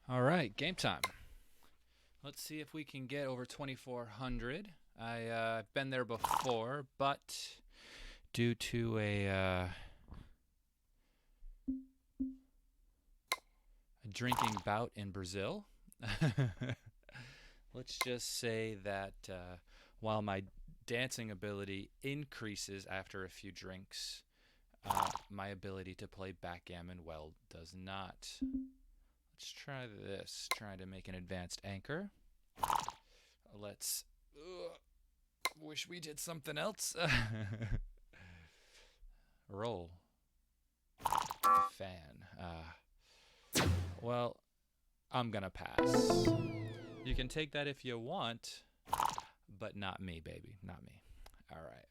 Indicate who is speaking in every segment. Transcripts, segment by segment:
Speaker 1: All right, game time. Let's see if we can get over 2,400. I've been there before, but due to a drinking bout in Brazil, let's just say that while my dancing ability increases after a few drinks, my ability to play backgammon well does not. Let's try this. Try to make an advanced anchor. Let's. Wish we did something else. Roll. Fan. Well, I'm gonna pass. You can take that if you want, but not me, baby. Not me. All right.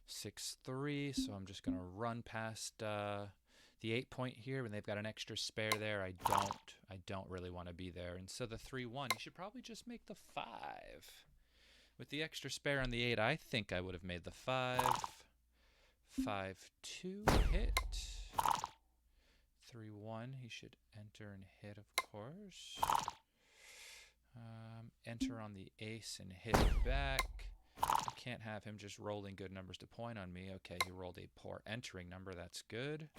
Speaker 1: 6-3. So I'm just gonna run past the 8 point here when they've got an extra spare there. I don't really want to be there. And so the 3-1, you should probably just make the 5. With the extra spare on the 8, I think I would have made the 5. 5-2 hit. 3-1, he should enter and hit, of course. Enter on the ace and hit it back. I can't have him just rolling good numbers to point on me. Okay, he rolled a poor entering number. That's good.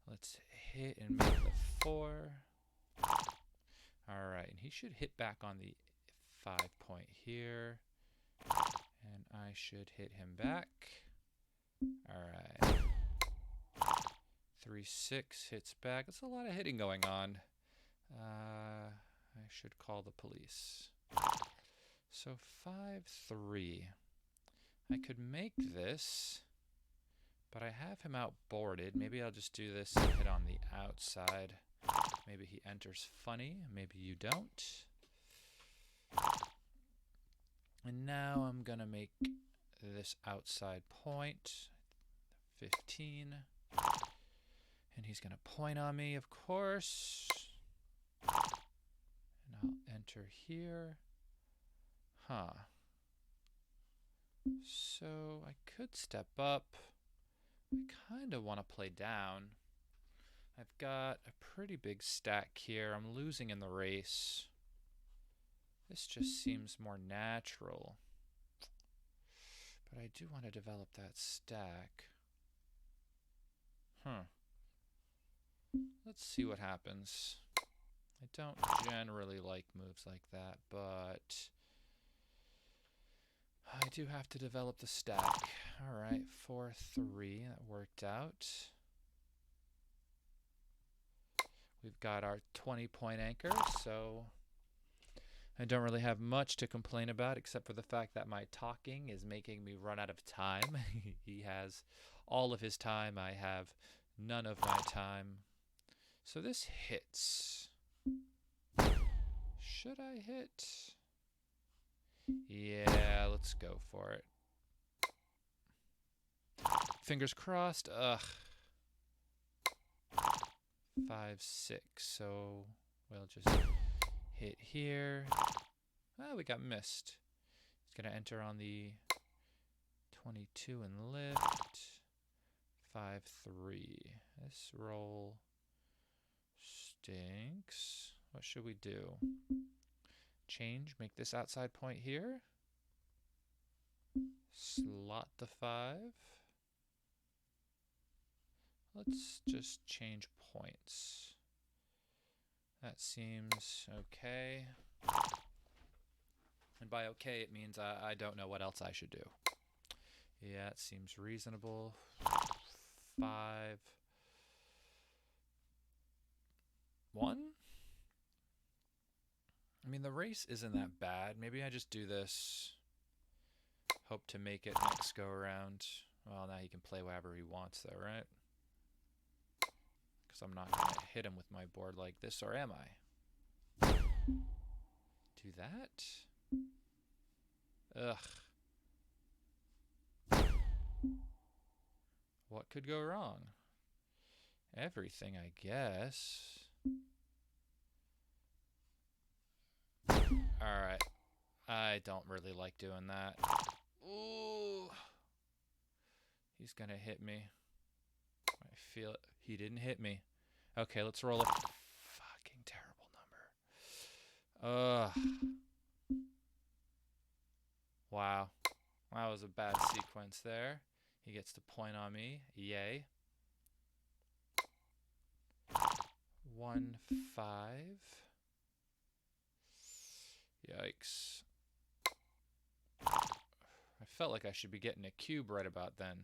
Speaker 1: Let's hit and make the 4. Alright, and he should hit back on the 5 point here. And I should hit him back. Alright. 3-6 hits back. That's a lot of hitting going on. I should call the police. So 5-3. I could make this, but I have him outboarded. Maybe I'll just do this and hit on the outside. Maybe he enters funny. Maybe you don't. And now I'm going to make this outside point. 15. And he's going to point on me, of course. And I'll enter here. Huh. So I could step up. I kind of want to play down. I've got a pretty big stack here. I'm losing in the race. This just seems more natural. But I do want to develop that stack. Let's see what happens. I don't generally like moves like that, but I do have to develop the stack. Alright, 4-3. That worked out. We've got our 20-point anchor, so I don't really have much to complain about except for the fact that my talking is making me run out of time. He has all of his time. I have none of my time. So this hits. Should I hit? Yeah, let's go for it. Fingers crossed. Ugh. 5-6. So we'll just hit here. Oh, we got missed. He's going to enter on the 22 and lift. 5-3. This roll stinks. What should we do? Change, make this outside point here. Slot the 5. Let's just change points. That seems okay. And by okay, it means I don't know what else I should do. Yeah, it seems reasonable. 5-1. I mean, the race isn't that bad. Maybe I just do this. Hope to make it next go around. Well, now he can play whatever he wants, though, right? Because I'm not going to hit him with my board like this, or am I? Do that? Ugh. What could go wrong? Everything, I guess. Alright. I don't really like doing that. Ooh. He's gonna hit me. I feel it. He didn't hit me. Okay, let's roll a fucking terrible number. Wow. That was a bad sequence there. He gets the point on me. Yay. 1, 5. Yikes. I felt like I should be getting a cube right about then.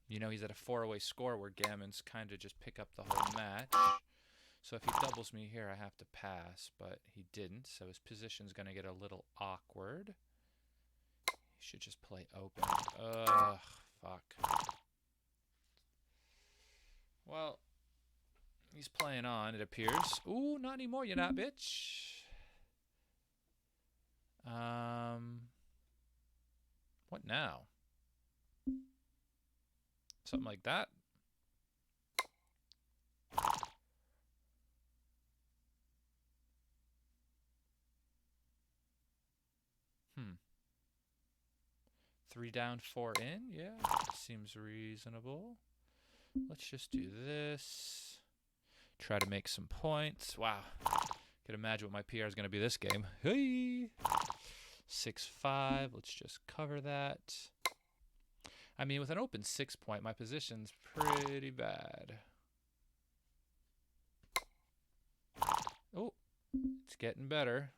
Speaker 1: You know, he's at a 4-away score where Gammons kind of just pick up the whole match. So if he doubles me here, I have to pass, but he didn't, so his position's going to get a little awkward. He should just play open. Ugh, fuck. Well, he's playing on, it appears. Ooh, not anymore, you're not, bitch. What now? Something like that. Three down, 4 in. Yeah, seems reasonable. Let's just do this. Try to make some points. Wow. Can imagine what my PR is going to be this game. Hey! 6-5. Let's just cover that. I mean, with an open 6-point, my position's pretty bad. Oh, it's getting better.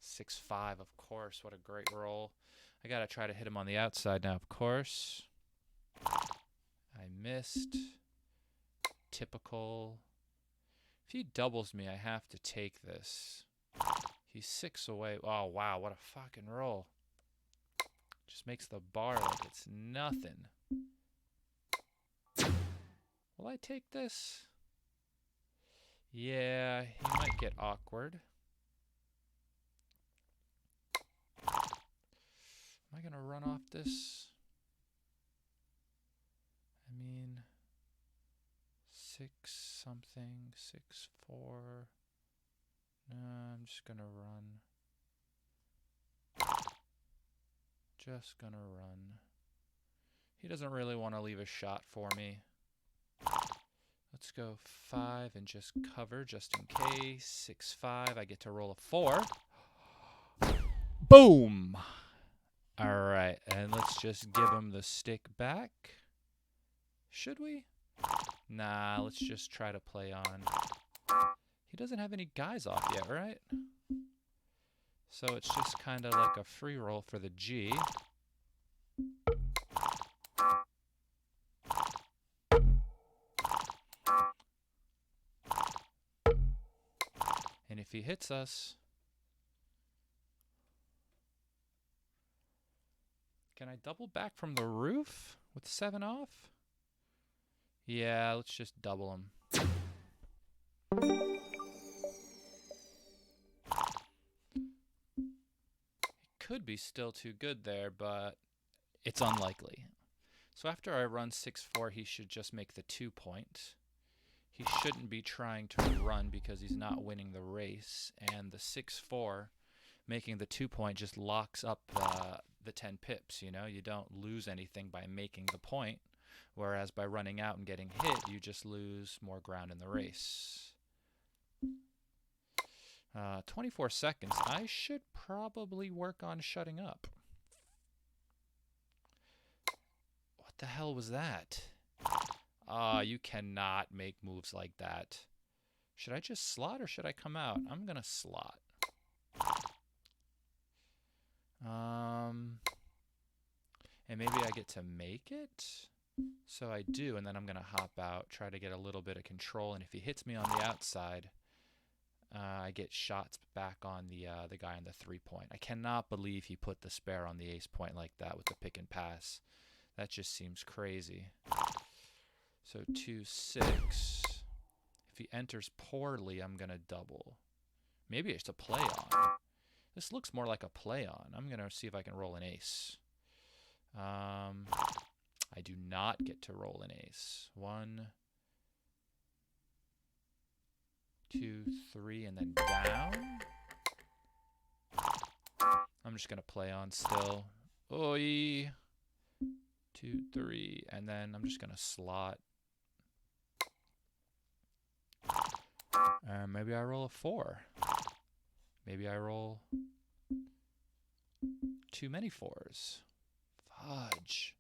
Speaker 1: 6-5, of course. What a great roll. I got to try to hit him on the outside now, of course. I missed. Typical. If he doubles me, I have to take this. He's 6 away. Oh, wow. What a fucking roll. Just makes the bar like it's nothing. Will I take this? Yeah, he might get awkward. Am I going to run off this? I mean, 6 something, 6-4. No, I'm just going to run. Just going to run. He doesn't really want to leave a shot for me. Let's go 5 and just cover just in case. 6-5, I get to roll a 4. Boom! Alright, and let's just give him the stick back. Should we? Nah, let's just try to play on. He doesn't have any guys off yet, right? So it's just kind of like a free roll for the G. And if he hits us... Can I double back from the roof with 7 off? Yeah, let's just double him. It could be still too good there, but it's unlikely. So after I run 6-4, he should just make the 2-point. He shouldn't be trying to run because he's not winning the race. And the 6-4, making the 2-point, just locks up the 10 pips, you know? You don't lose anything by making the point. Whereas by running out and getting hit, you just lose more ground in the race. 24 seconds. I should probably work on shutting up. What the hell was that? You cannot make moves like that. Should I just slot or should I come out? I'm going to slot. And maybe I get to make it? So I do, and then I'm going to hop out, try to get a little bit of control, and if he hits me on the outside, I get shots back on the guy on the 3-point. I cannot believe he put the spare on the ace point like that with the pick and pass. That just seems crazy. So 2-6. If he enters poorly, I'm going to double. Maybe it's a play on. This looks more like a play on. I'm going to see if I can roll an ace. I do not get to roll an ace. 1, 2, 3, and then down. I'm just going to play on still. Oi. 2, 3, and then I'm just going to slot. Maybe I roll a 4. Maybe I roll too many 4s. Fudge.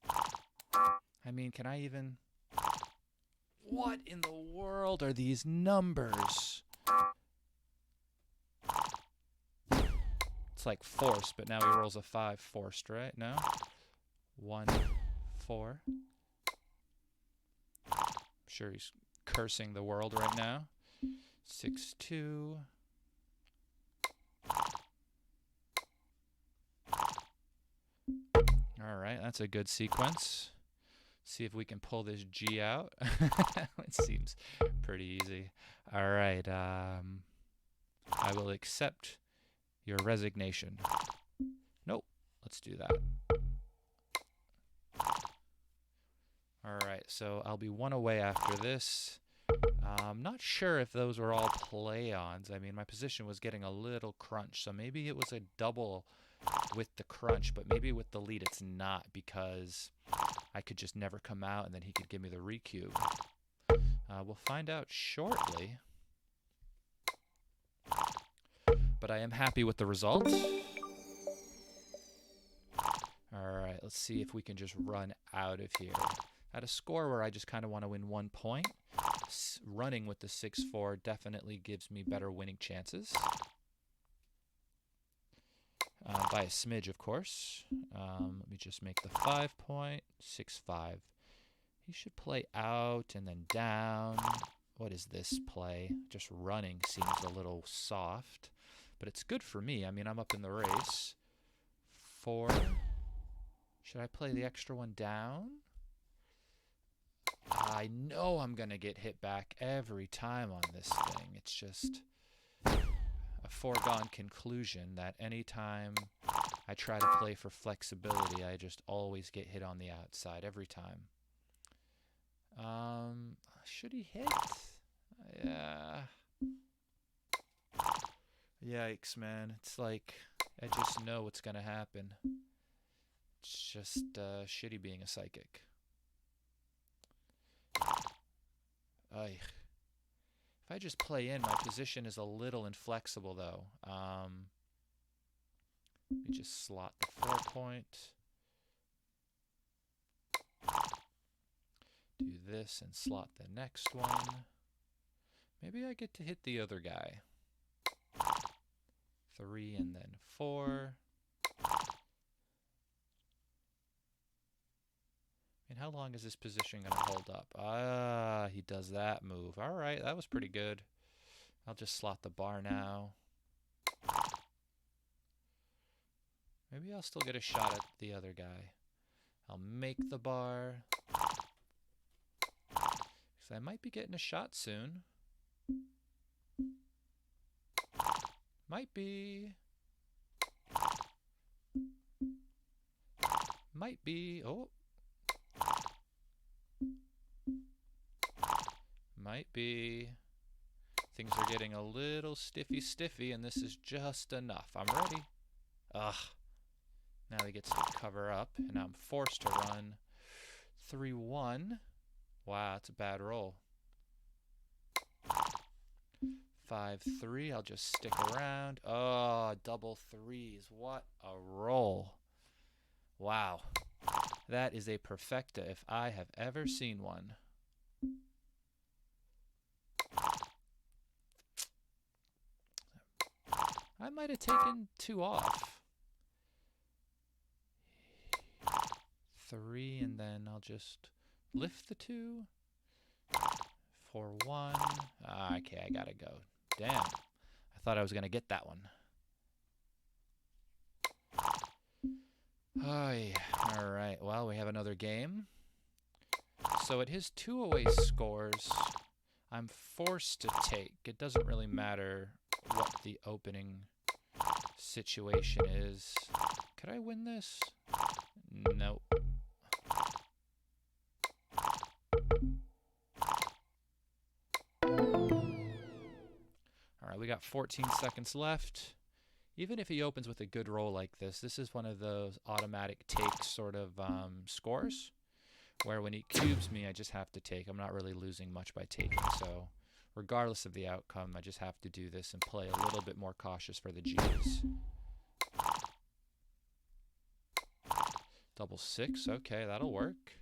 Speaker 1: I mean, can I even... What in the world are these numbers? It's like forced, but now he rolls a 5 forced, right? No? 1, 4. I'm sure he's cursing the world right now. 6, 2. All right, that's a good sequence. See if we can pull this G out. It seems pretty easy. All right, I will accept your resignation. Nope, let's do that. All right, so I'll be 1 away after this. I'm not sure if those were all play-ons. I mean, my position was getting a little crunch, so maybe it was a double with the crunch, but maybe with the lead it's not, because I could just never come out and then he could give me the recube. We'll find out shortly. But I am happy with the result. Alright, let's see if we can just run out of here. At a score where I just kind of want to win 1 point, running with the 6-4 definitely gives me better winning chances. By a smidge, of course. Let me just make the 5 point. 6-5. He should play out and then down. What is this play? Just running seems a little soft. But it's good for me. I mean, I'm up in the race. 4. Should I play the extra one down? I know I'm going to get hit back every time on this thing. It's just a foregone conclusion that anytime I try to play for flexibility, I just always get hit on the outside every time. Should he hit? Yeah. Yikes, man. It's like I just know what's going to happen. It's just shitty being a psychic. If I just play in, my position is a little inflexible, though. Let me just slot the 4 point. Do this and slot the next one. Maybe I get to hit the other guy. 3 and then 4. And how long is this position going to hold up? Ah, he does that move. All right, that was pretty good. I'll just slot the bar now. Maybe I'll still get a shot at the other guy. I'll make the bar. Because I might be getting a shot soon. Might be. Might be. Oh. Might be. Things are getting a little stiffy, and this is just enough. I'm ready. Ugh. Now he gets to cover up, and now I'm forced to run 3-1. Wow, that's a bad roll. 5-3, I'll just stick around. Oh, double 3s. What a roll. Wow. That is a perfecta if I have ever seen one. I might have taken 2 off. 3, and then I'll just lift the 2. 4-1. Okay, I gotta go. Damn. I thought I was gonna get that one. Oh, yeah. All right. Well, we have another game. So at his 2 away scores, I'm forced to take. It doesn't really matter what the opening situation is. Could I win this? Nope. All right, we got 14 seconds left. Even if he opens with a good roll like this, this is one of those automatic take sort of scores, where when he cubes me, I just have to take. I'm not really losing much by taking, so regardless of the outcome, I just have to do this and play a little bit more cautious for the G's. Double six, okay, that'll work.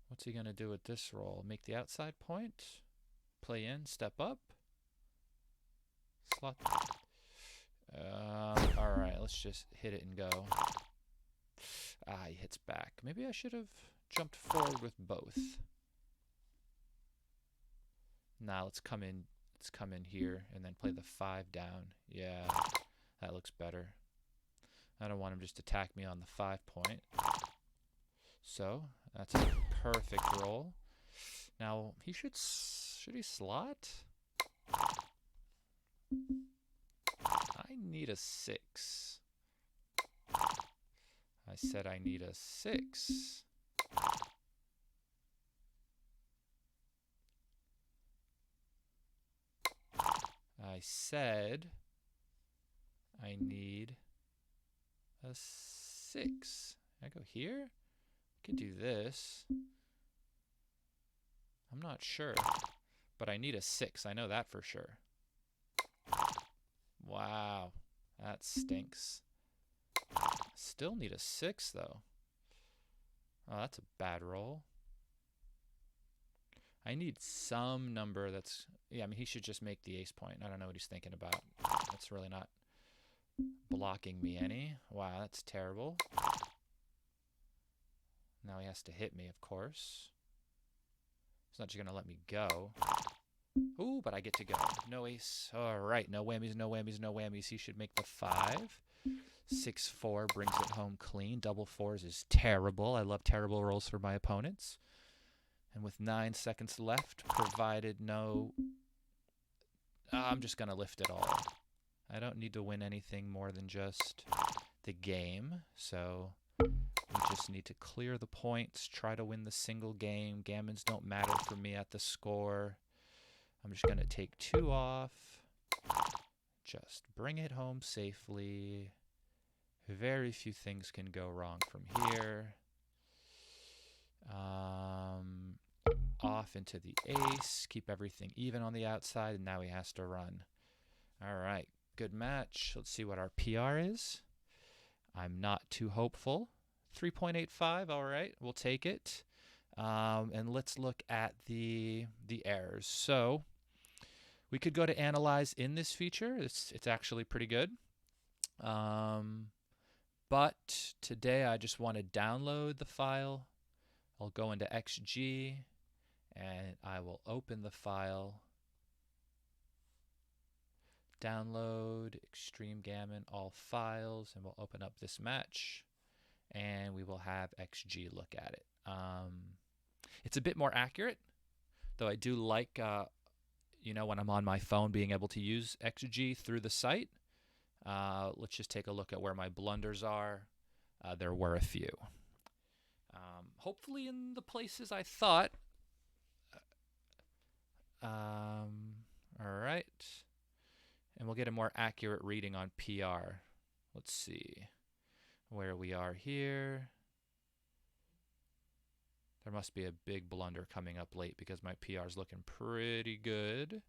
Speaker 1: What's he going to do with this roll? Make the outside point? Play in, step up? Slot. Alright, let's just hit it and go. Ah, he hits back. Maybe I should have jumped forward with both. Nah, let's come in here and then play the 5 down. Yeah, that looks better. I don't want him just to attack me on the 5 point. So, that's a perfect roll. Now, he should he slot? I need a 6. I said I need a 6. I said I need a 6. I go here? I could do this. I'm not sure, but I need a 6. I know that for sure. Wow, that stinks. Still need a 6 though. Oh, that's a bad roll. I need some number that's... Yeah, I mean, he should just make the ace point. I don't know what he's thinking about. That's really not blocking me any. Wow, that's terrible. Now he has to hit me, of course. He's not just going to let me go. Ooh, but I get to go. No ace. All right, no whammies, no whammies, no whammies. He should make the 5. 6-4 brings it home clean. Double 4s is terrible. I love terrible rolls for my opponents. And with 9 seconds left, provided no... I'm just going to lift it all. I don't need to win anything more than just the game. So we just need to clear the points, try to win the single game. Gammons don't matter for me at the score. I'm just going to take 2 off. Just bring it home safely. Very few things can go wrong from here. Off into the ace. Keep everything even on the outside, and now he has to run. All right, good match. Let's see what our PR is. I'm not too hopeful. 3.85, all right, we'll take it. And let's look at the errors. So we could go to analyze in this feature. It's actually pretty good. But today I just want to download the file. I'll go into XG and I will open the file. Download Extreme Gammon all files, and we'll open up this match and we will have XG look at it. It's a bit more accurate, though I do like when I'm on my phone being able to use XG through the site. Let's just take a look at where my blunders are. There were a few. Hopefully in the places I thought. All right. And we'll get a more accurate reading on PR. Let's see where we are here. There must be a big blunder coming up late because my PR is looking pretty good.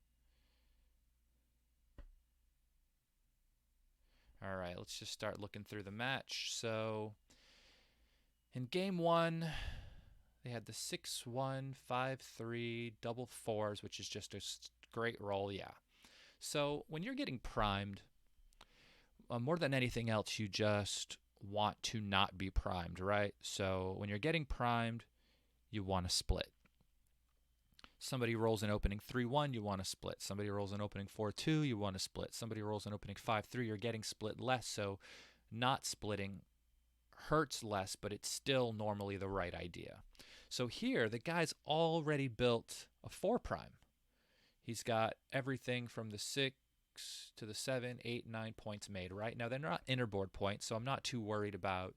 Speaker 1: All right, let's just start looking through the match. So in game 1, they had the 6-1, 5-3, double 4s, which is just a great roll, yeah. So when you're getting primed, more than anything else, you just want to not be primed, right? So when you're getting primed, you want to split. Somebody rolls an opening 3-1, you want to split. Somebody rolls an opening 4-2, you want to split. Somebody rolls an opening 5-3, you're getting split less, so not splitting hurts less, but it's still normally the right idea. So here, the guy's already built a 4 prime. He's got everything from the 6 to the 7, 8, 9 points made, right? Now, they're not interboard points, so I'm not too worried about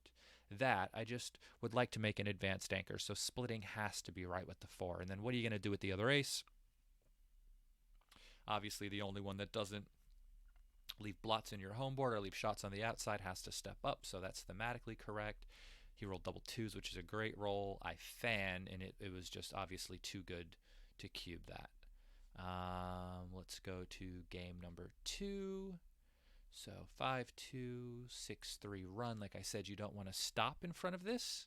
Speaker 1: that. I just would like to make an advanced anchor, so splitting has to be right with the 4. And then what are you going to do with the other ace? Obviously, the only one that doesn't leave blots in your home board or leave shots on the outside has to step up, so that's thematically correct. He rolled double twos, which is a great roll. I fan, and it was just obviously too good to cube that. Let's go to game number 2. So 5-2, 6-3 run. Like I said, you don't want to stop in front of this.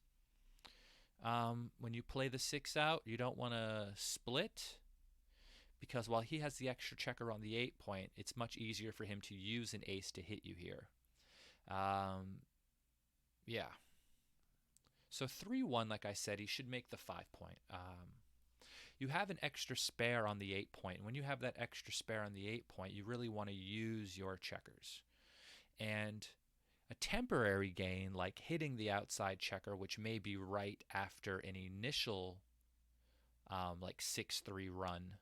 Speaker 1: When you play the 6 out, you don't want to split, because while he has the extra checker on the 8 point, it's much easier for him to use an ace to hit you here. Yeah. So 3-1, like I said, he should make the 5 point. You have an extra spare on the 8 point. And when you have that extra spare on the 8 point, you really want to use your checkers. And a temporary gain, like hitting the outside checker, which may be right after an initial like 6-3 run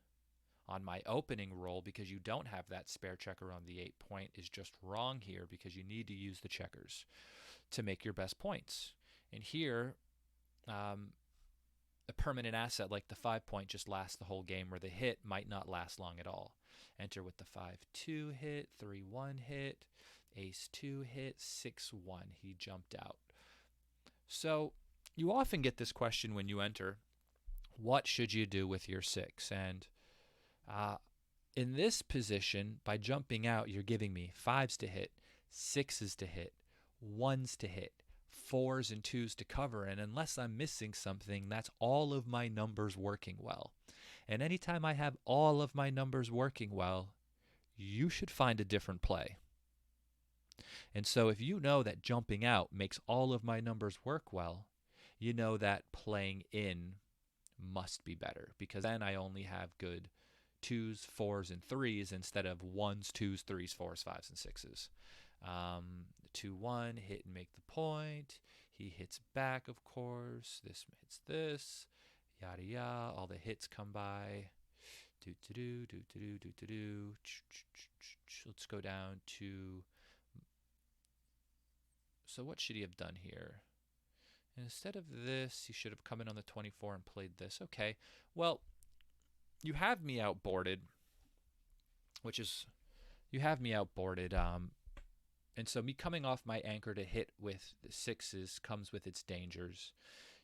Speaker 1: on my opening roll, because you don't have that spare checker on the 8 point, is just wrong here, because you need to use the checkers to make your best points. And here, a permanent asset like the 5 point just lasts the whole game, where the hit might not last long at all. Enter with the 5-2 hit, 3-1 hit, ace-2 hit, 6-1. He jumped out. So you often get this question when you enter, what should you do with your 6? And in this position, by jumping out, you're giving me 5s to hit, 6s to hit, 1s to hit, 4s and 2s to cover, and unless I'm missing something, that's all of my numbers working well. And anytime I have all of my numbers working well, you should find a different play. And so if you know that jumping out makes all of my numbers work well, you know that playing in must be better, because then I only have good 2s, 4s, and 3s instead of 1s, 2s, 3s, 4s, 5s, and 6s. 2-1, hit and make the point. He hits back, of course. This hits this. Yada yada. All the hits come by. Do to do, do to do, do to do. Let's go down to. So what should he have done here? And instead of this, he should have come in on the 24 and played this. Okay. Well, you have me outboarded, which is, you have me outboarded. And so me coming off my anchor to hit with the 6s comes with its dangers.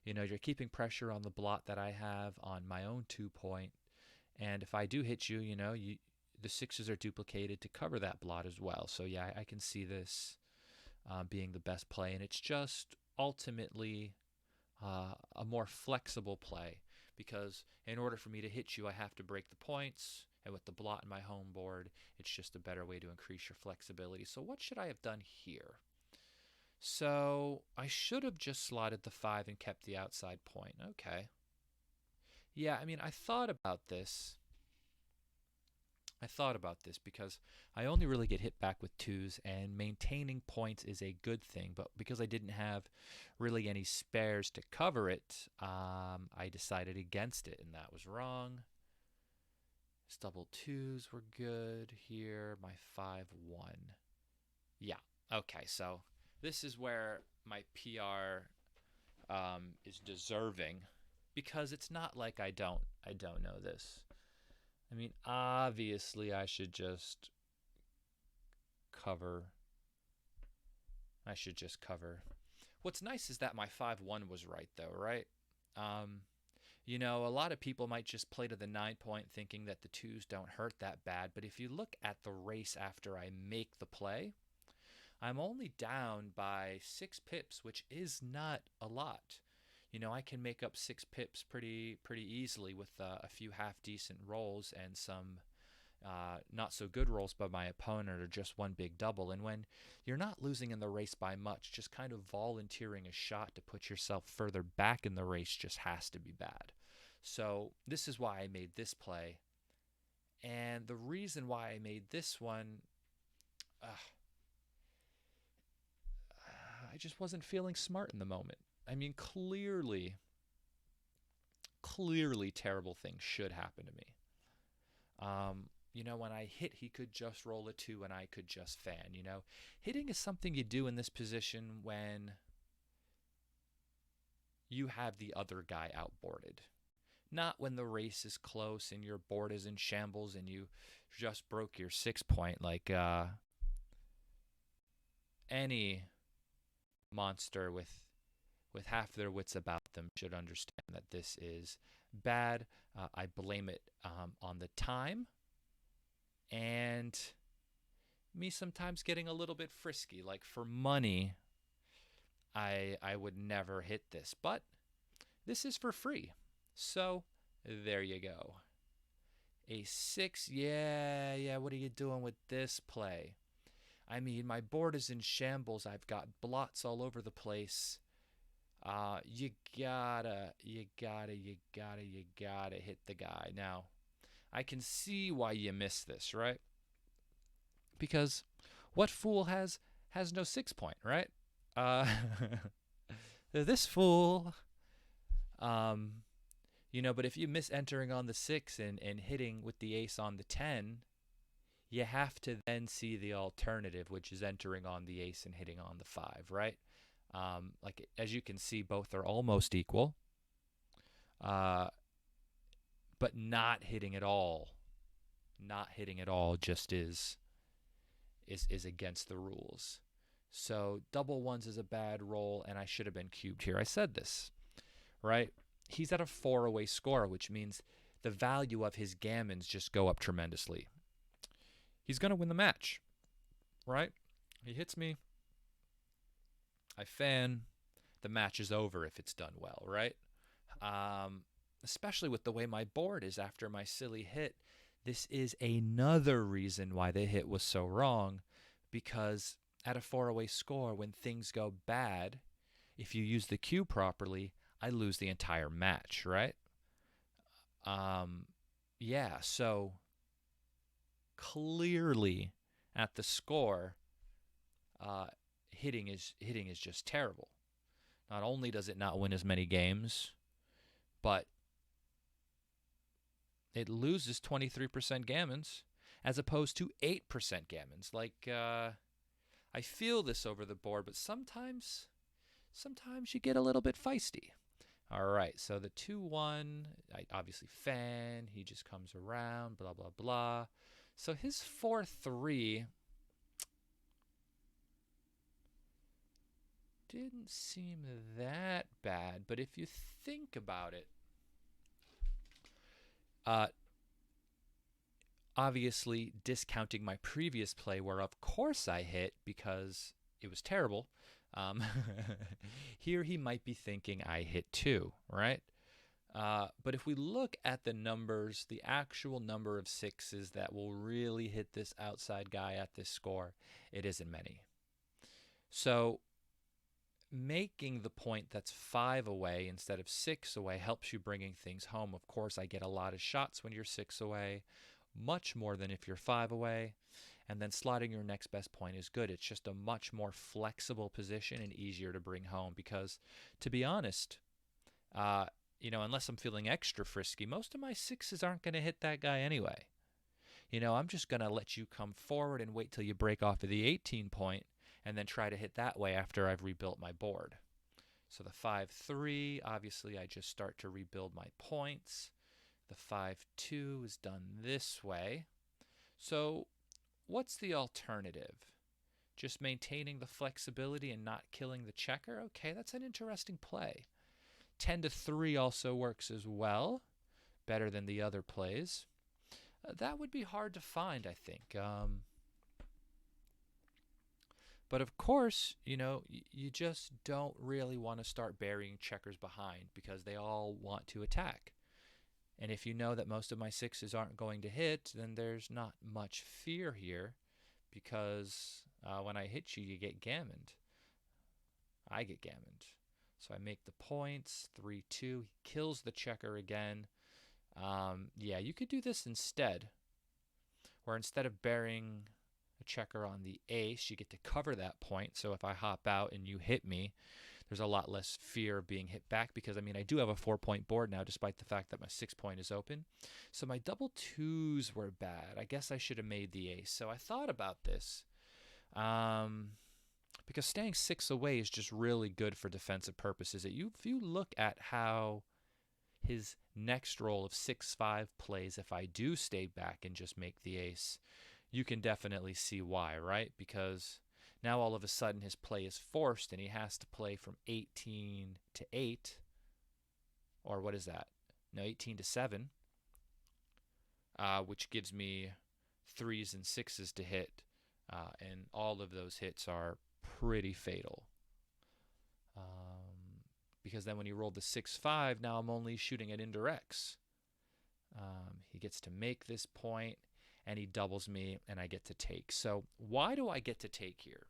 Speaker 1: You know, you're keeping pressure on the blot that I have on my own 2 point. And if I do hit you, you know, the 6s are duplicated to cover that blot as well. So yeah, I can see this being the best play. And it's just ultimately a more flexible play, because in order for me to hit you, I have to break the points. And with the blot in my home board, it's just a better way to increase your flexibility. So what should I have done here? So I should have just slotted the 5 and kept the outside point. Okay. Yeah, I mean, I thought about this because I only really get hit back with 2s, and maintaining points is a good thing. But because I didn't have really any spares to cover it, I decided against it, and that was wrong. His double 2s were good here. My 5-1. Yeah. Okay, so this is where my PR is deserving, because it's not like I don't know this. I mean, obviously I should just cover. What's nice is that my 5-1 was right, though, right? You know, a lot of people might just play to the 9 point thinking that the 2s don't hurt that bad, but if you look at the race after I make the play, I'm only down by 6 pips, which is not a lot. You know, I can make up 6 pips pretty easily with a few half-decent rolls and some not-so-good rolls by my opponent, or just one big double. And when you're not losing in the race by much, just kind of volunteering a shot to put yourself further back in the race just has to be bad. So this is why I made this play. And the reason why I made this one, I just wasn't feeling smart in the moment. I mean, clearly terrible things should happen to me. You know, when I hit, he could just roll a 2 and I could just fan. You know, hitting is something you do in this position when you have the other guy outboarded. Not when the race is close and your board is in shambles and you just broke your 6 point. Like any monster with half their wits about them should understand that this is bad. I blame it on the time and me sometimes getting a little bit frisky. Like for money, I would never hit this, but this is for free. So there you go. A 6, yeah, what are you doing with this play? I mean, my board is in shambles. I've got blots all over the place. You gotta hit the guy. Now, I can see why you missed this, right? Because what fool has no 6 point, right? Uh, this fool. Um, but if you miss entering on the 6 and hitting with the ace on the 10, you have to then see the alternative, which is entering on the ace and hitting on the 5, right? Like as you can see, both are almost equal, but not hitting at all. Not hitting at all just is against the rules. So double ones is a bad roll, and I should have been cubed here. I said this, right? He's at a 4-away score, which means the value of his gammons just go up tremendously. He's going to win the match, right? He hits me. I fan. The match is over if it's done well, right? Especially with the way my board is after my silly hit. This is another reason why the hit was so wrong, because at a 4-away score, when things go bad, if you use the cue properly, I lose the entire match, right? Yeah, so clearly at the score, hitting is just terrible. Not only does it not win as many games, but it loses 23% gammons as opposed to 8% gammons. Like I feel this over the board, but sometimes you get a little bit feisty. All right, so the 2-1, I obviously fan. He just comes around, blah, blah, blah. So his 4-3 didn't seem that bad, but if you think about it, obviously discounting my previous play where of course I hit because it was terrible, here he might be thinking I hit too, right? But if we look at the numbers, the actual number of 6s that will really hit this outside guy at this score, it isn't many. So making the point that's 5 away instead of 6 away helps you bringing things home. Of course, I get a lot of shots when you're 6 away, much more than if you're 5 away. And then slotting your next best point is good. It's just a much more flexible position and easier to bring home because, to be honest, unless I'm feeling extra frisky, most of my 6s aren't going to hit that guy anyway. I'm just going to let you come forward and wait till you break off of the 18 point and then try to hit that way after I've rebuilt my board. So the 5-3, obviously I just start to rebuild my points. The 5-2 is done this way. So what's the alternative? Just maintaining the flexibility and not killing the checker? Okay, that's an interesting play. 10-3 also works as well, better than the other plays. That would be hard to find, I think. But of course, you just don't really want to start burying checkers behind because they all want to attack. And if you know that most of my 6s aren't going to hit, then there's not much fear here because when I hit you, you get gammoned. I get gammoned. So I make the points, 3-2. He kills the checker again. Yeah, you could do this instead, where instead of burying a checker on the ace, you get to cover that point. So if I hop out and you hit me, there's a lot less fear of being hit back because, I do have a 4-point board now despite the fact that my 6-point is open. So my double 2s were bad. I guess I should have made the ace. So I thought about this because staying 6 away is just really good for defensive purposes. If you look at how his next roll of 6-5 plays if I do stay back and just make the ace, you can definitely see why, right? Because now all of a sudden his play is forced and he has to play from 18 to 8, or what is that? No, 18 to 7, which gives me 3s and 6s to hit, and all of those hits are pretty fatal. Because then when you roll the 6-5, now I'm only shooting at indirects. He gets to make this point, and he doubles me, and I get to take. So why do I get to take here?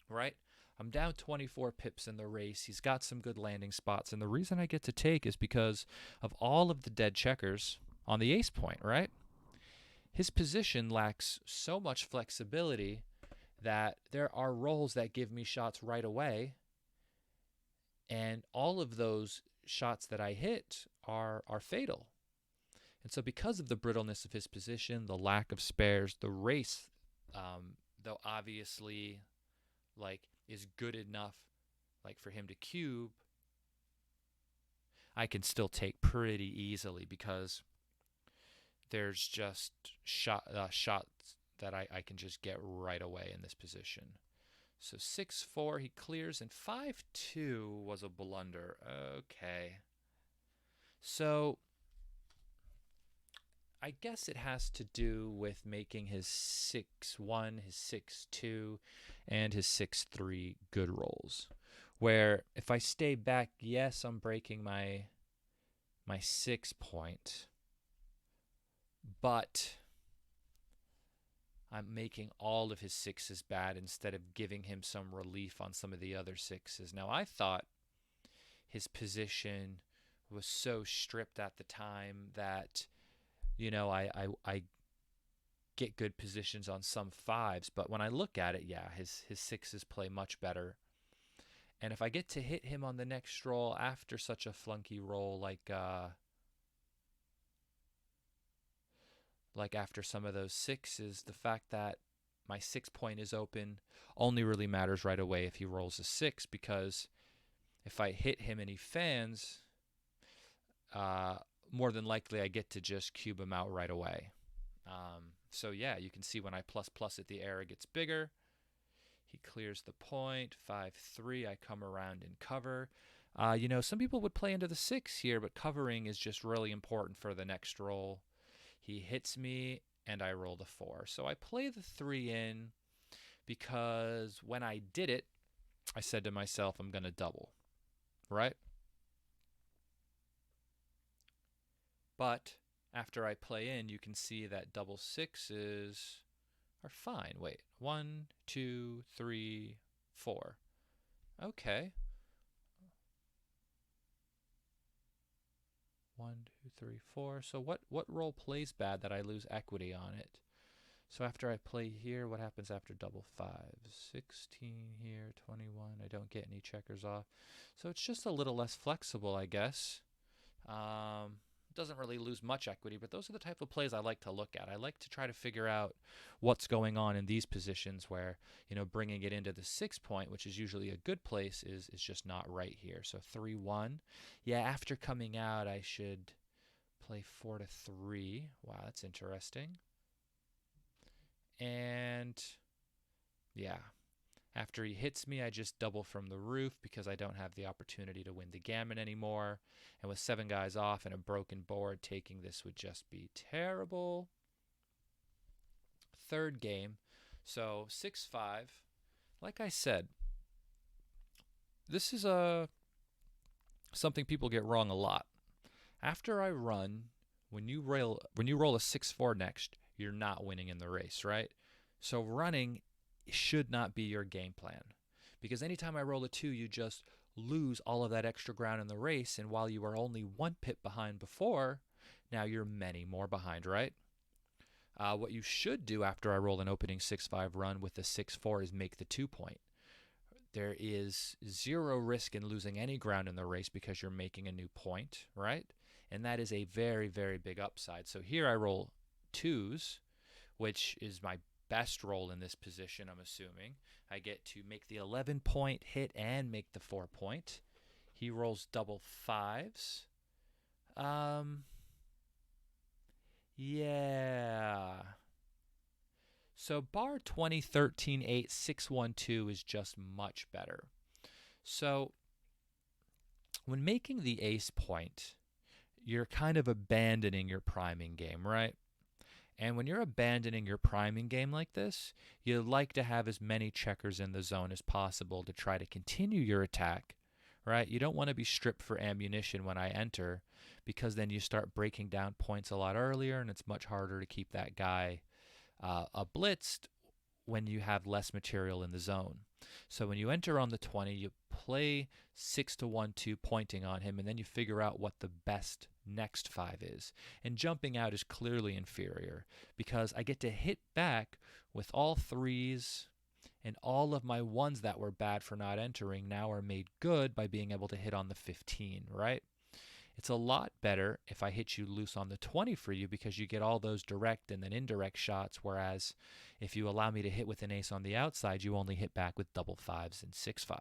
Speaker 1: Right? I'm down 24 pips in the race. He's got some good landing spots, and the reason I get to take is because of all of the dead checkers on the ace point, right? His position lacks so much flexibility that there are rolls that give me shots right away, and all of those shots that I hit are fatal. And so because of the brittleness of his position, the lack of spares, the race, though obviously is good enough for him to cube, I can still take pretty easily because there's just shots that I can just get right away in this position. So 6-4 he clears, and 5-2 was a blunder. Okay. So I guess it has to do with making his 6-1, his 6-2, and his 6-3 good rolls. Where if I stay back, yes, I'm breaking my 6 point, but I'm making all of his 6s bad instead of giving him some relief on some of the other 6s. Now, I thought his position was so stripped at the time that, I get good positions on some 5s. But when I look at it, yeah, his 6s play much better. And if I get to hit him on the next roll after such a flunky roll, like after some of those 6s, the fact that my 6 point is open only really matters right away if he rolls a 6, because if I hit him and he fans, more than likely I get to just cube him out right away. So yeah, you can see when I plus it, the error gets bigger. He clears the point. 5-3, I come around and cover. Some people would play into the 6 here, but covering is just really important for the next roll. He hits me, and I roll the 4. So I play the 3 in because when I did it, I said to myself, I'm going to double, right? But after I play in, you can see that double 6s are fine. Wait, 1, 2, 3, 4. Okay. 1, 2, 3, 4. So what roll plays bad that I lose equity on it? So after I play here, what happens after double 5s? 16 here, 21. I don't get any checkers off. So it's just a little less flexible, I guess. Doesn't really lose much equity, but those are the type of plays I like to look at. I like to try to figure out what's going on in these positions where, bringing it into the 6 point, which is usually a good place, is just not right here. So 3-1. Yeah, after coming out, I should play 4-3. Wow, that's interesting. And yeah, after he hits me, I just double from the roof because I don't have the opportunity to win the gammon anymore. And with 7 guys off and a broken board, taking this would just be terrible. Third game. So 6-5. Like I said, this is something people get wrong a lot. After I run, when you roll a 6-4 next, you're not winning in the race, right? So running should not be your game plan, because anytime I roll a 2, you just lose all of that extra ground in the race, and while you were only 1 pip behind before, now you're many more behind, right? What you should do after I roll an opening 6-5 run with the 6-4 is make the 2 point. There is zero risk in losing any ground in the race because you're making a new point, right? And that is a very, very big upside. So here I roll 2s, which is my best roll in this position, I'm assuming. I get to make the 11-point hit and make the 4 point. He rolls double 5s, Um, yeah. So bar 2013-8-612 is just much better. So when making the ace point, you're kind of abandoning your priming game, right? And when you're abandoning your priming game like this, you like to have as many checkers in the zone as possible to try to continue your attack, right? You don't want to be stripped for ammunition when I enter, because then you start breaking down points a lot earlier, and it's much harder to keep that guy blitzed when you have less material in the zone. So when you enter on the 20, you play 6 to 1 2 pointing on him, and then you figure out what the best next 5 is. And jumping out is clearly inferior because I get to hit back with all threes, and all of my ones that were bad for not entering now are made good by being able to hit on the 15, right? It's a lot better if I hit you loose on the 20 for you because you get all those direct and then indirect shots, whereas if you allow me to hit with an ace on the outside, you only hit back with double fives and 6-5.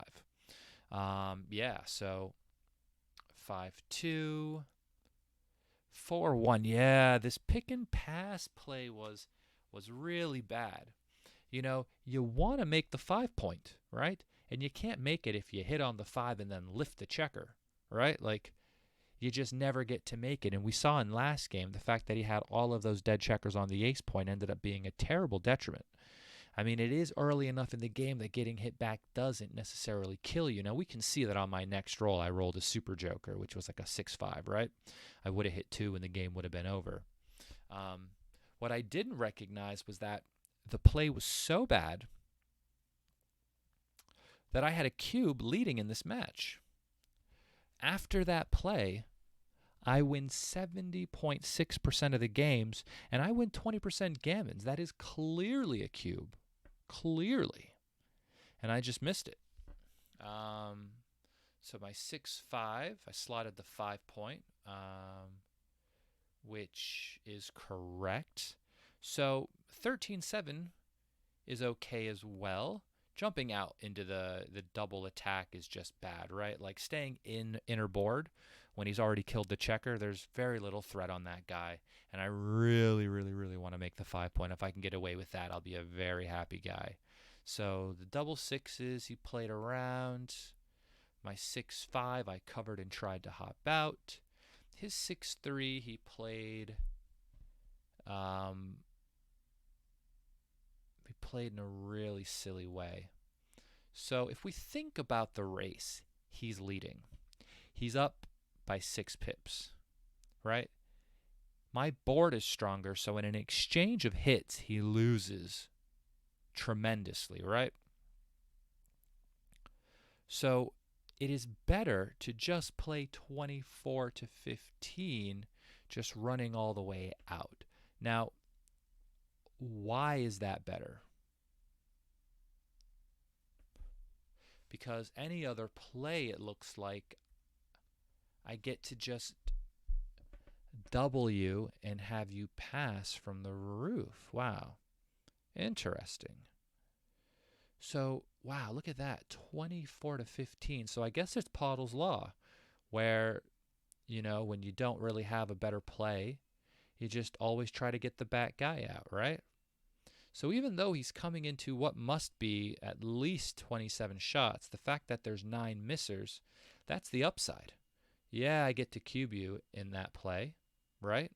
Speaker 1: Yeah, so 5-2, 4-1. Yeah, this pick and pass play was really bad. You know, you want to make the 5 point, right? And you can't make it if you hit on the 5 and then lift the checker, right? Like, you just never get to make it. And we saw in last game the fact that he had all of those dead checkers on the ace point ended up being a terrible detriment. I mean, it is early enough in the game that getting hit back doesn't necessarily kill you. Now, we can see that on my next roll, I rolled a super joker, which was like a 6-5, right? I would have hit 2 and the game would have been over. What I didn't recognize was that the play was so bad that I had a cube leading in this match. After that play, I win 70.6% of the games, and I win 20% gammons. That is clearly a cube. Clearly. And I just missed it. So my 6-5, I slotted the 5 point, which is correct. So 13-7 is okay as well. Jumping out into the double attack is just bad, right? Like staying in inner board when he's already killed the checker, there's very little threat on that guy. And I really, really, really want to make the 5 point. If I can get away with that, I'll be a very happy guy. So the double sixes, he played around. My 6-5, I covered and tried to hop out. His 6-3, he played in a really silly way. So if we think about the race, he's leading. He's up by 6 pips, right? My board is stronger, so in an exchange of hits, he loses tremendously, right? So it is better to just play 24-15, just running all the way out. Now, why is that better? Because any other play, it looks like I get to just double you and have you pass from the roof. Wow. Interesting. So, wow, look at that. 24-15. So I guess it's Pottle's Law, where, you know, when you don't really have a better play, you just always try to get the back guy out, right? So even though he's coming into what must be at least 27 shots, the fact that there's 9 missers, that's the upside. Yeah, I get to cube you in that play, right?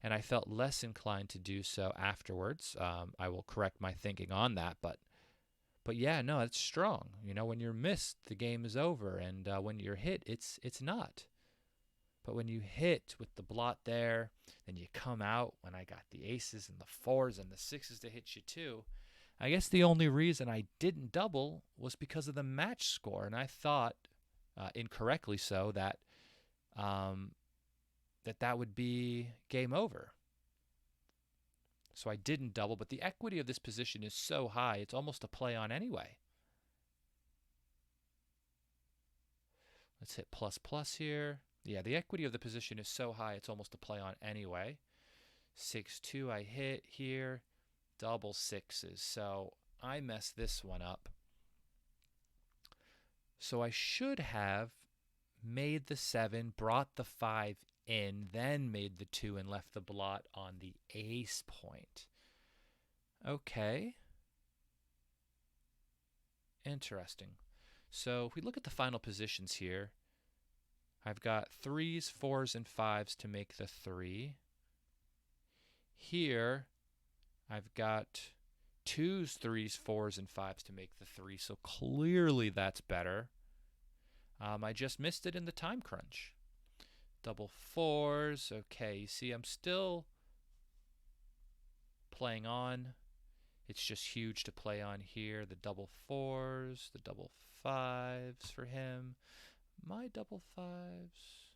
Speaker 1: And I felt less inclined to do so afterwards. I will correct my thinking on that, but yeah, no, it's strong. You know, when you're missed, the game is over, and when you're hit, it's not. But when you hit with the blot there, then you come out when I got the aces and the 4s and the 6s to hit you too. I guess the only reason I didn't double was because of the match score, and I thought, incorrectly so, that that would be game over. So I didn't double, but the equity of this position is so high, it's almost a play on anyway. Let's hit ++ here. Yeah, the equity of the position is so high, it's almost a play on anyway. 6-2 I hit here. Double 6s. So I messed this one up. So I should have made the 7, brought the 5 in, then made the 2 and left the blot on the ace point. Okay. Interesting. So if we look at the final positions here, I've got 3s, 4s, and 5s to make the 3. Here, I've got 2s, 3s, 4s, and 5s to make the 3, so clearly that's better. I just missed it in the time crunch. Double 4s. Okay, you see I'm still playing on. It's just huge to play on here. The double 4s, the double 5s for him. My double 5s.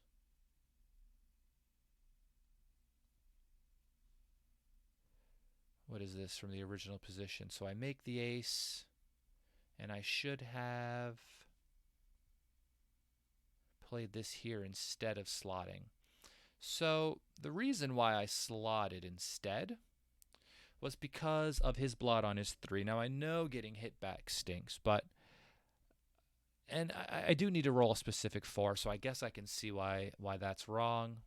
Speaker 1: What is this from the original position? So I make the ace, and I should have played this here instead of slotting. So the reason why I slotted instead was because of his blot on his 3. Now I know getting hit back stinks, but and I do need to roll a specific 4, so I guess I can see why that's wrong.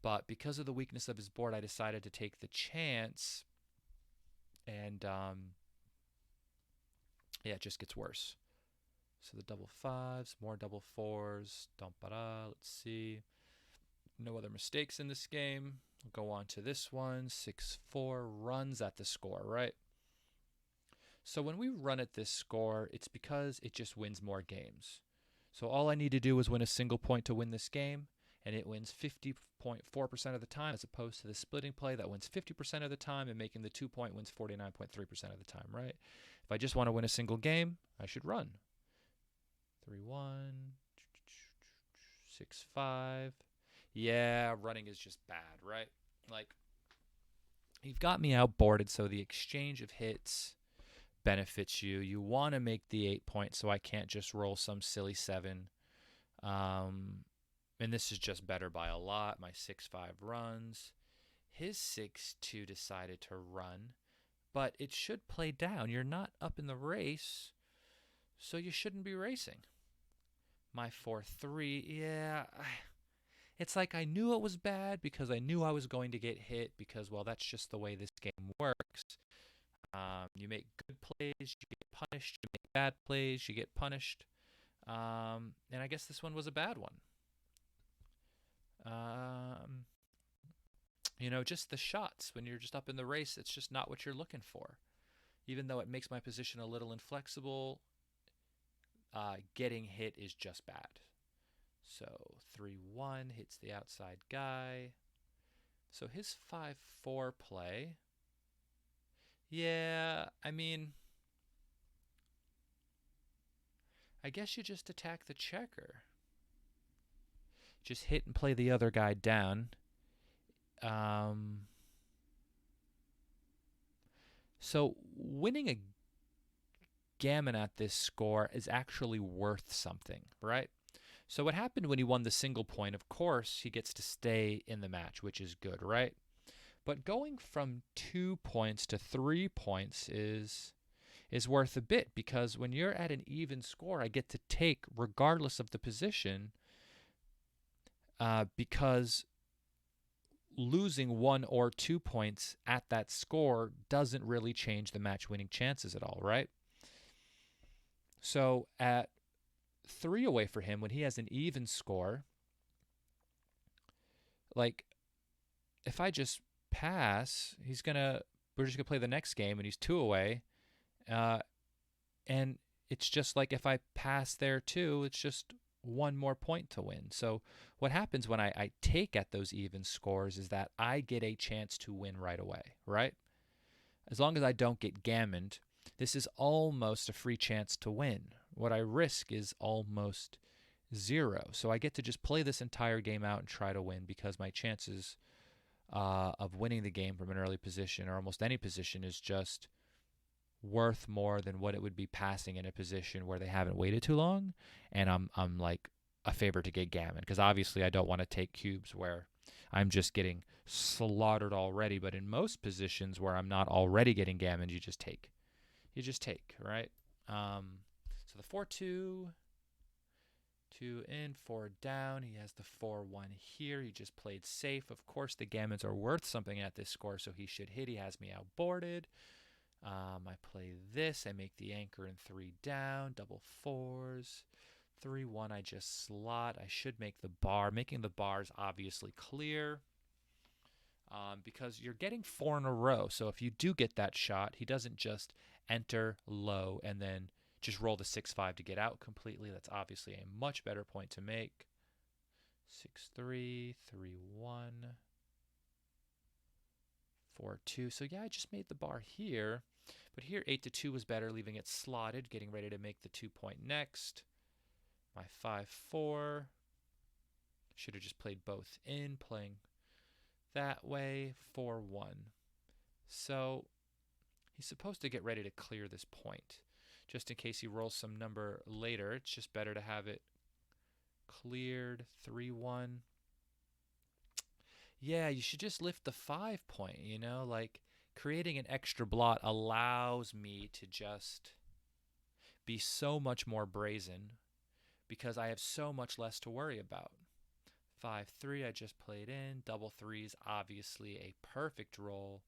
Speaker 1: But because of the weakness of his board, I decided to take the chance, and yeah, it just gets worse. So the double 5s, more double 4s. Let's see. No other mistakes in this game. We'll go on to this one. 6-4 runs at the score, right? So when we run at this score, it's because it just wins more games. So all I need to do is win a single point to win this game, and it wins 50.4% of the time, as opposed to the splitting play that wins 50% of the time, and making the 2-point wins 49.3% of the time, right? If I just want to win a single game, I should run. 3-1, 6-5. Yeah, running is just bad, right? Like, you've got me outboarded, so the exchange of hits benefits you. You want to make the 8 points, so I can't just roll some silly 7. And this is just better by a lot. My 6-5 runs. His 6-2 decided to run, but it should play down. You're not up in the race, so you shouldn't be racing. My 4-3, yeah, it's like I knew it was bad because I knew I was going to get hit because, well, that's just the way this game works. You make good plays, you get punished. You make bad plays, you get punished. And I guess this one was a bad one. Just the shots when you're just up in the race, it's just not what you're looking for. Even though it makes my position a little inflexible, getting hit is just bad. So 3-1 hits the outside guy. So his 5-4 play, yeah, I mean, I guess you just attack the checker. Just hit and play the other guy down. So winning a gammon at this score is actually worth something, right? So what happened when he won the single point? Of course, he gets to stay in the match, which is good, right? But going from 2 points to 3 points is worth a bit, because when you're at an even score, I get to take regardless of the position, because losing 1 or 2 points at that score doesn't really change the match winning chances at all, right? So at 3 away for him, when he has an even score, like, if I just pass, we're just gonna play the next game, and he's 2 away, and it's just like if I pass there too, it's just 1 more point to win. So what happens when I take at those even scores is that I get a chance to win right away, right? As long as I don't get gammoned, this is almost a free chance to win. What I risk is almost 0. So I get to just play this entire game out and try to win, because my chances of winning the game from an early position, or almost any position, is just worth more than what it would be passing in a position where they haven't waited too long, and I'm like a favor to get gammon, because obviously I don't want to take cubes where I'm just getting slaughtered already. But in most positions where I'm not already getting gammoned, you just take, right? So the 4-2 2 in, 4 down. He has the 4-1 here. He just played safe. Of course, the gammons are worth something at this score, so he should hit. He has me outboarded. I play this. I make the anchor in 3 down. Double fours. 3-1, I just slot. I should make the bar. Making the bar is obviously clear because you're getting 4 in a row. So if you do get that shot, he doesn't just enter low and then just roll the 6-5 to get out completely. That's obviously a much better point to make. 6-3, 3-1, 4-2. So yeah, I just made the bar here. But here 8-2 was better, leaving it slotted, getting ready to make the 2-point next. My 5-4. Should have just played both in, playing that way. 4-1. So he's supposed to get ready to clear this point. Just in case he rolls some number later, it's just better to have it cleared. 3-1. Yeah, you should just lift the 5-point, you know? Like, creating an extra blot allows me to just be so much more brazen because I have so much less to worry about. 5-3, I just played in. Double threes, obviously a perfect roll.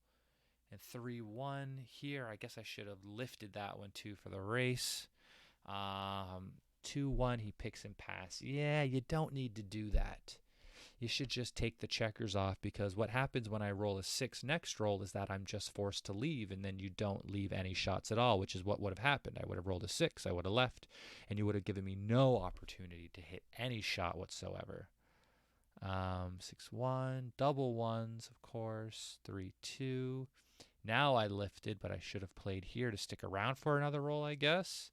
Speaker 1: And 3-1 here, I guess I should have lifted that one too for the race. 2-1, he picks and pass. Yeah, you don't need to do that. You should just take the checkers off because what happens when I roll a 6 next roll is that I'm just forced to leave and then you don't leave any shots at all, which is what would have happened. I would have rolled a 6, I would have left, and you would have given me no opportunity to hit any shot whatsoever. 6-1, double ones, of course, 3-2. Now I lifted, but I should have played here to stick around for another roll, I guess.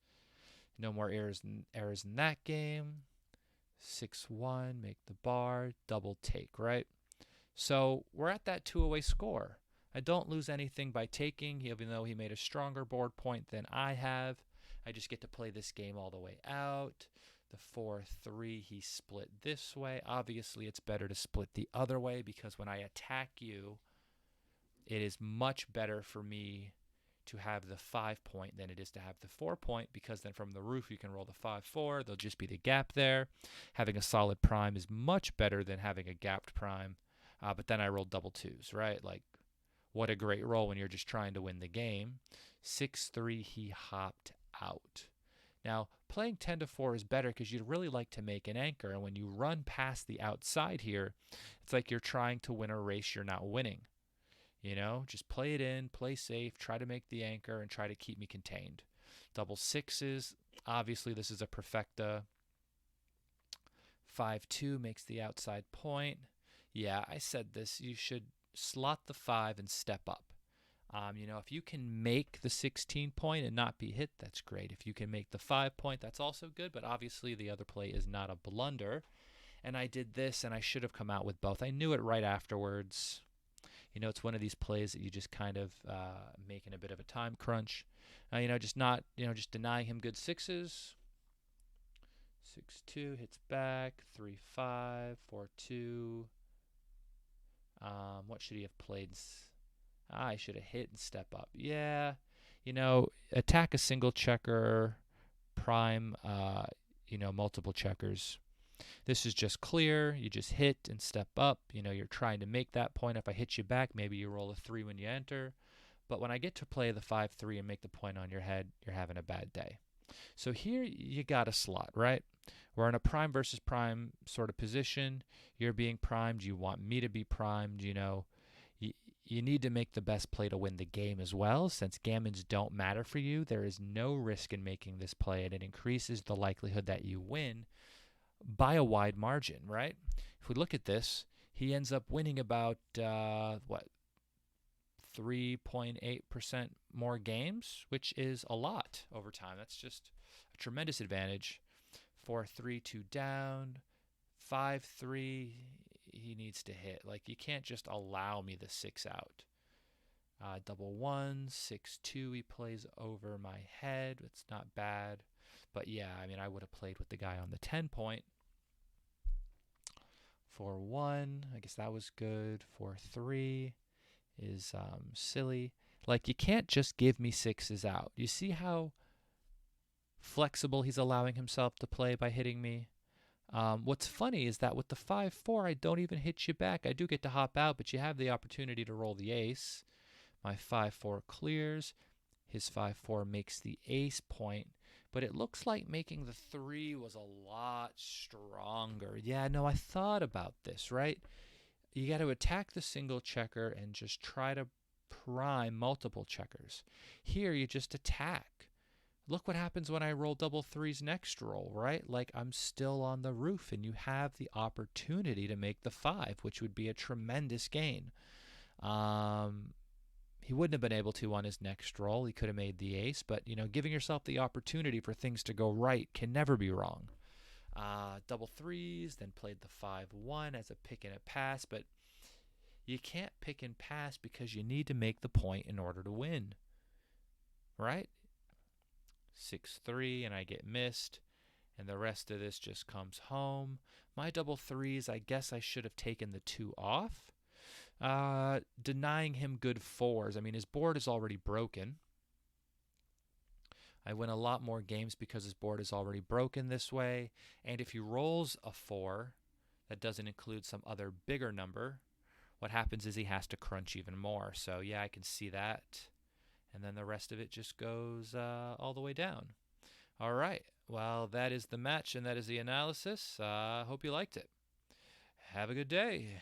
Speaker 1: No more errors in that game. 6-1, make the bar, double take, right? So we're at that 2-away score. I don't lose anything by taking, even though he made a stronger board point than I have. I just get to play this game all the way out. The 4-3, he split this way. Obviously, it's better to split the other way because when I attack you, it is much better for me to have the 5-point than it is to have the 4-point because then from the roof you can roll the 5-4. There'll just be the gap there. Having a solid prime is much better than having a gapped prime. But then I rolled double twos, right? Like, what a great roll when you're just trying to win the game. 6-3, he hopped out. Now, playing 10-4 is better because you'd really like to make an anchor. And when you run past the outside here, it's like you're trying to win a race you're not winning. You know, just play it in, play safe, try to make the anchor, and try to keep me contained. Double sixes, obviously this is a perfecta. 5-2 makes the outside point. Yeah, I said this. You should slot the 5 and step up. You know, if you can make the 16-point and not be hit, that's great. If you can make the 5-point, that's also good, but obviously the other play is not a blunder. And I did this, and I should have come out with both. I knew it right afterwards. You know, it's one of these plays that you just kind of make in a bit of a time crunch. You know, just not, you know, just denying him good sixes. 6-2 hits back. 3-5, 4-2. What should he have played? I should have hit and step up. Yeah, you know, attack a single checker, prime, you know, multiple checkers. This is just clear. You just hit and step up. You know, you're trying to make that point. If I hit you back, maybe you roll a 3 when you enter. But when I get to play the 5-3 and make the point on your head, you're having a bad day. So here you got a slot, right? We're in a prime versus prime sort of position. You're being primed. You want me to be primed. You know, you need to make the best play to win the game as well. Since gammons don't matter for you, there is no risk in making this play, and it increases the likelihood that you win by a wide margin, right? If we look at this, he ends up winning about, 3.8% more games, which is a lot over time. That's just a tremendous advantage. 4-3, 2 down. 5-3, he needs to hit. Like, you can't just allow me the 6 out. Double one, 6-2, he plays over my head. It's not bad. But yeah, I mean, I would have played with the guy on the 10-point. 4-1, I guess that was good. 4-3 is silly. Like, you can't just give me 6s out. You see how flexible he's allowing himself to play by hitting me? What's funny is that with the 5-4, I don't even hit you back. I do get to hop out, but you have the opportunity to roll the ace. My 5-4 clears. His 5-4 makes the ace point, but it looks like making the 3 was a lot stronger. Yeah, no, I thought about this, right? You got to attack the single checker and just try to prime multiple checkers. Here, you just attack. Look what happens when I roll double threes next roll, right? Like I'm still on the roof, and you have the opportunity to make the 5, which would be a tremendous gain. He wouldn't have been able to on his next roll. He could have made the ace, but giving yourself the opportunity for things to go right can never be wrong. Double threes, then played the 5-1 as a pick and a pass, but you can't pick and pass because you need to make the point in order to win, right? 6-3, and I get missed, and the rest of this just comes home. My double threes, I guess I should have taken the 2 off. Denying him good 4s. I mean, his board is already broken. I win a lot more games because his board is already broken this way. And if he rolls a 4 that doesn't include some other bigger number, what happens is he has to crunch even more. So, yeah, I can see that. And then the rest of it just goes all the way down. All right. Well, that is the match, and that is the analysis. Hope you liked it. Have a good day.